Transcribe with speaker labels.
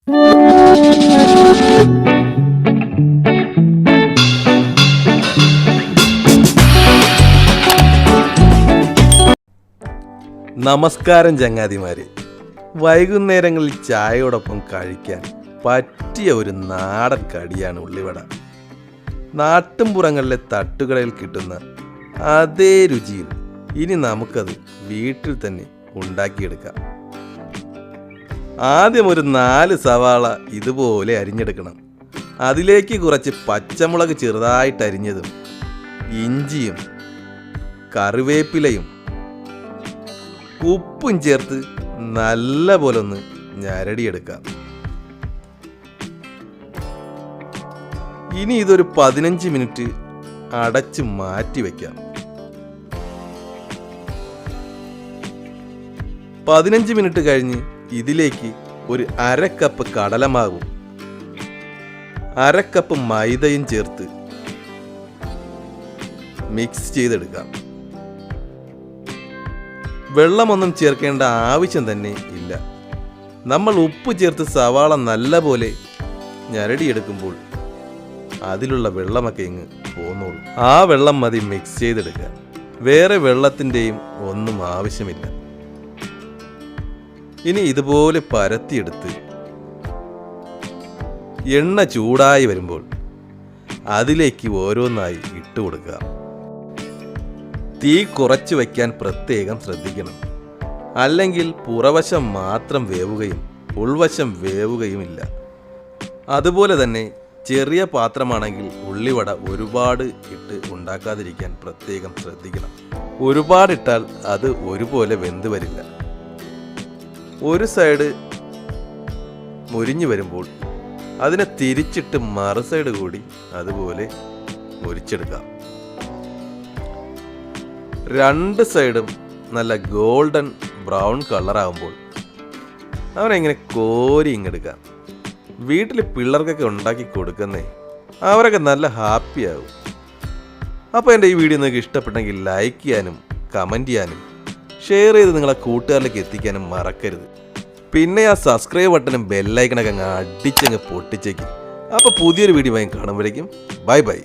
Speaker 1: നമസ്കാരം ചങ്ങാതിമാരെ. വൈകുന്നേരങ്ങളിൽ ചായയോടൊപ്പം കഴിക്കാൻ പറ്റിയ ഒരു നാടൻ കടിയാണ് ഉള്ളിവട. നാട്ടിൻപുറങ്ങളിലെ തട്ടുകടയിൽ കിട്ടുന്ന അതേ രുചിയിൽ ഇനി നമുക്കത് വീട്ടിൽ തന്നെ ഉണ്ടാക്കിയെടുക്കാം. ആദ്യം ഒരു 4 സവാള ഇതുപോലെ അരിഞ്ഞെടുക്കണം. അതിലേക്ക് കുറച്ച് പച്ചമുളക് ചെറുതായിട്ട് അരിഞ്ഞതും ഇഞ്ചിയും കറിവേപ്പിലയും ഉപ്പും ചേർത്ത് നല്ല പോലെ ഒന്ന് ഞരടിയെടുക്കാം. ഇനി ഇതൊരു 15 മിനിറ്റ് അടച്ച് മാറ്റി വയ്ക്കാം. 15 മിനിറ്റ് കഴിഞ്ഞ് ഇതിലേക്ക് ഒരു 1/2 കപ്പ് കടലമാവും 1/2 കപ്പ് മൈദയും ചേർത്ത് മിക്സ് ചെയ്തെടുക്കാം. വെള്ളമൊന്നും ചേർക്കേണ്ട ആവശ്യം തന്നെ ഇല്ല. നമ്മൾ ഉപ്പ് ചേർത്ത് സവാള നല്ല പോലെ ഞരടിയെടുക്കുമ്പോൾ അതിലുള്ള വെള്ളമൊക്കെ ഇങ്ങ് പോന്നോളൂ. ആ വെള്ളം മതി മിക്സ് ചെയ്തെടുക്കാൻ. വേറെ വെള്ളത്തിൻ്റെയും ഒന്നും ആവശ്യമില്ല. ഇനി ഇതുപോലെ പരത്തിയെടുത്ത് എണ്ണ ചൂടായി വരുമ്പോൾ അതിലേക്ക് ഓരോന്നായി ഇട്ട് കൊടുക്കുക. തീ കുറച്ച് വയ്ക്കാൻ പ്രത്യേകം ശ്രദ്ധിക്കണം. അല്ലെങ്കിൽ പുറവശം മാത്രം വേവുകയും ഉൾവശം വേവുകയുമില്ല. അതുപോലെ തന്നെ ചെറിയ പാത്രമാണെങ്കിൽ ഉള്ളിവട ഒരുപാട് ഇട്ട് ഉണ്ടാക്കാതിരിക്കാൻ പ്രത്യേകം ശ്രദ്ധിക്കണം. ഒരുപാടിട്ടാൽ അത് ഒരുപോലെ വെന്ത് വരില്ല. ഒരു സൈഡ് മുരിഞ്ഞു വരുമ്പോൾ അതിനെ തിരിച്ചിട്ട് മറു സൈഡ് കൂടി അതുപോലെ മുരിച്ചെടുക്കാം. 2 സൈഡും നല്ല ഗോൾഡൻ ബ്രൗൺ കളറാകുമ്പോൾ അവനെങ്ങനെ കോരി ഇങ്ങെടുക്കാം. വീട്ടിൽ പിള്ളേർക്കൊക്കെ ഉണ്ടാക്കി കൊടുക്കുന്നേ, അവരൊക്കെ നല്ല ഹാപ്പിയാകും. അപ്പോൾ എൻ്റെ ഈ വീഡിയോ നിങ്ങൾക്ക് ഇഷ്ടപ്പെട്ടെങ്കിൽ ലൈക്ക് ചെയ്യാനും കമൻറ്റ് ചെയ്യാനും ഷെയർ ചെയ്ത് നിങ്ങളെ കൂട്ടുകാരിലേക്ക് എത്തിക്കാനും മറക്കരുത്. പിന്നെ ആ സബ്സ്ക്രൈബ് ബട്ടണും ബെല്ലൈക്കണൊക്കെ അങ്ങ് അടിച്ചങ്ങ് പൊട്ടിച്ചേക്കും. അപ്പോൾ പുതിയൊരു വീഡിയോ കാണുമ്പോഴേക്കും ബൈ ബൈ.